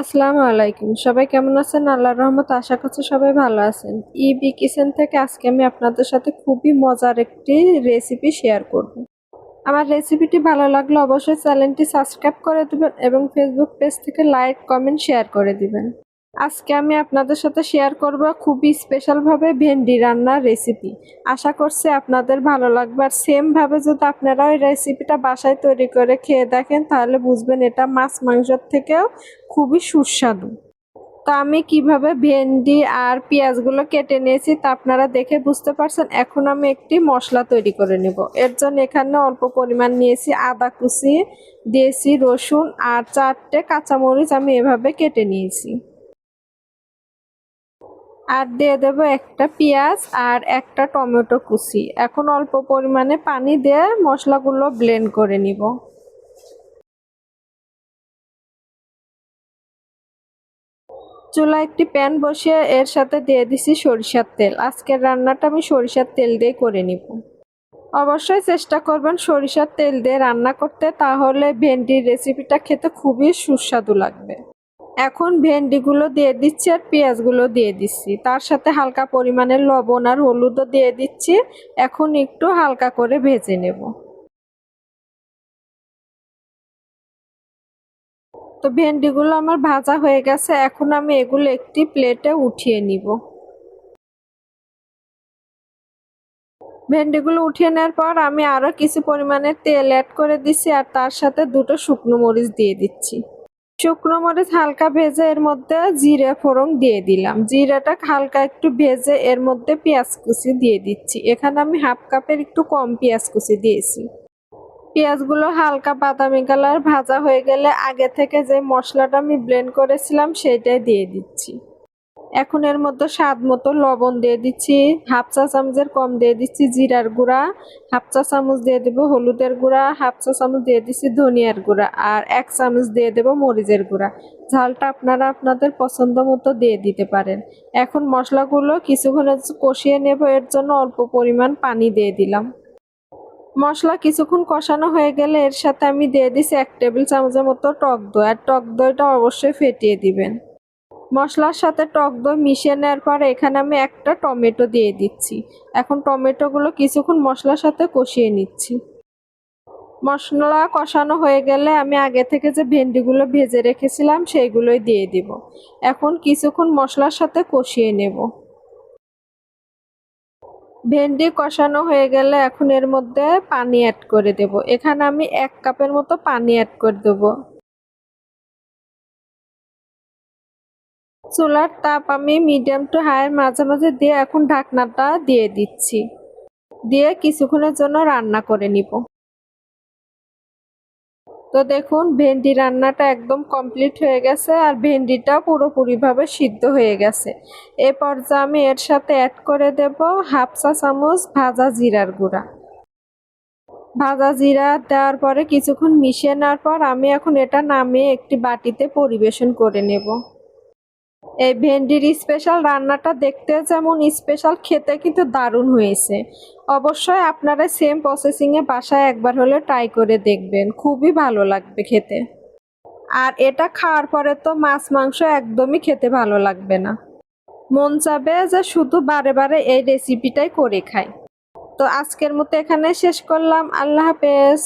আসসালামু আলাইকুম। সবাই কেমন আছেন? আল্লাহর রহমতে আশা করছি সবাই ভালো আছেন। ইবি কিচেন থেকে আজকে আমি আপনাদের সাথে খুবই মজার একটি রেসিপি শেয়ার করব। আমার রেসিপিটি ভালো লাগলে অবশ্যই চ্যানেলটি সাবস্ক্রাইব করে দিবেন এবং ফেসবুক পেজ থেকে লাইক, কমেন্ট, শেয়ার করে দিবেন। আজকে আমি আপনাদের সাথে শেয়ার করব খুবই স্পেশালভাবে ভেন্ডি রান্নার রেসিপি। আশা করছি আপনাদের ভালো লাগবে, আর সেম ভাবে যদি আপনারা ওই রেসিপিটা বাসায় তৈরি করে খেয়ে দেখেন তাহলে বুঝবেন এটা মাছ মাংসের থেকেও খুবই সুস্বাদু। তো আমি কিভাবে ভেন্ডি আর পেঁয়াজগুলো কেটে নিয়েছি তা আপনারা দেখে বুঝতে পারছেন। এখন আমি একটি মশলা তৈরি করে নেব। এর জন্য এখানে অল্প পরিমাণ নিয়েছি আদা কুচি, দিয়েছি রসুন আর 4টে কাঁচামরিচ আমি এভাবে কেটে নিয়েছি। আর দিয়ে দেব একটা পেঁয়াজ আর একটা টমেটো কুচি। এখন অল্প পরিমাণে পানি দিয়ে মশলাগুলো ব্লেন্ড করে নিব। চুলায় একটি প্যান বসিয়ে এর সাথে দিয়ে দিছি সরিষার তেল। আজকের রান্নাটা আমি সরিষার তেল দিয়ে করে নিব। অবশ্যই চেষ্টা করবেন সরিষার তেল দিয়ে রান্না করতে, তাহলে ভেন্ডির রেসিপিটা খেতে খুবই সুস্বাদু লাগবে। এখন ভেন্ডিগুলো দিয়ে দিচ্ছি আর পেঁয়াজগুলো দিয়ে দিচ্ছি, তার সাথে হালকা পরিমাণে লবণ আর হলুদও দিয়ে দিচ্ছি। এখন একটু হালকা করে ভেজে নেব। তো ভেন্ডিগুলো আমার ভাজা হয়ে গেছে, এখন আমি এগুলো একটি প্লেটে উঠিয়ে নিব। ভেন্ডিগুলো উঠিয়ে নেওয়ার পর আমি আরও কিছু পরিমাণে তেল অ্যাড করে দিচ্ছি আর তার সাথে 2টো শুকনো মরিচ দিয়ে দিচ্ছি। শুকনো মরিচ হালকা ভেজে এর মধ্যে জিরে ফোড়ন দিয়ে দিলাম। জিরাটা হালকা একটু ভেজে এর মধ্যে পেঁয়াজ কুচি দিয়ে দিচ্ছি। এখানে আমি হাফ কাপের একটু কম পেঁয়াজ কুচি দিয়েছি। পেঁয়াজগুলো হালকা বাদামি কালার ভাজা হয়ে গেলে আগে থেকে যে মশলাটা আমি ব্লেন্ড করেছিলাম সেটাই দিয়ে দিচ্ছি। এখন এর মধ্যে স্বাদ মতো লবণ দিয়ে দিচ্ছি, হাফ চা চামচের কম দিয়ে দিচ্ছি জিরার গুঁড়া, হাফ চা চামচ দিয়ে দেবো হলুদের গুঁড়া, হাফ চা চামচ দিয়ে দিচ্ছি ধনিয়ার গুঁড়া আর 1 চামচ দিয়ে দেবো মরিচের গুঁড়া। ঝালটা আপনারা আপনাদের পছন্দ মতো দিয়ে দিতে পারেন। এখন মশলাগুলো কিছুক্ষণ কষিয়ে নেব, এর জন্য অল্প পরিমাণ পানি দিয়ে দিলাম। মশলা কিছুক্ষণ কষানো হয়ে গেলে এর সাথে আমি দিয়ে দিচ্ছি 1 টেবিল চামচের মতো টক দই, আর টক দইটা অবশ্যই ফেটিয়ে দিবেন। মশলার সাথে টক দই মিশিয়ে নেওয়ার পরে এখানে আমি একটা টমেটো দিয়ে দিচ্ছি। এখন টমেটোগুলো কিছুক্ষণ মশলার সাথে কষিয়ে নিচ্ছি। মশলা কষানো হয়ে গেলে আমি আগে থেকে যে ভেন্ডিগুলো ভেজে রেখেছিলাম সেইগুলোই দিয়ে দিব। এখন কিছুক্ষণ মশলার সাথে কষিয়ে নেব। ভেন্ডি কষানো হয়ে গেলে এখন এর মধ্যে পানি অ্যাড করে দেব। এখানে আমি 1 কাপের মতো পানি অ্যাড করে দেবো। চুলার তাপ আমি মিডিয়াম টু হাইয়ের মাঝামাঝি দিয়ে এখন ঢাকনাটা দিয়ে দিচ্ছি। দিয়ে কিছুক্ষণের জন্য রান্না করে নিব। তো দেখুন ভেন্ডি রান্নাটা একদম কমপ্লিট হয়ে গেছে আর ভেন্ডিটা পুরোপুরিভাবে সিদ্ধ হয়ে গেছে। এ পর্যায়ে আমি এর সাথে অ্যাড করে দেব হাফ চা চামচ ভাজা জিরার গুঁড়া। ভাজা জিরা দেওয়ার পরে কিছুক্ষণ মিশিয়ে নেওয়ার পর আমি এখন এটা নামিয়ে একটি বাটিতে পরিবেশন করে নেব। এই ভেন্ডির স্পেশাল রান্নাটা দেখতে যেমন স্পেশাল, খেতে কিন্তু দারুণ হয়েছে। অবশ্যই আপনারা সেম প্রসেসিংয়ে বাসায় একবার হলে ট্রাই করে দেখবেন, খুবই ভালো লাগবে খেতে। আর এটা খাওয়ার পরে তো মাছ মাংস একদমই খেতে ভালো লাগবে না, মন চাবে যে শুধু বারে বারে এই রেসিপিটাই করে খাই। তো আজকের মতো এখানে শেষ করলাম। আল্লাহ হাফেজ।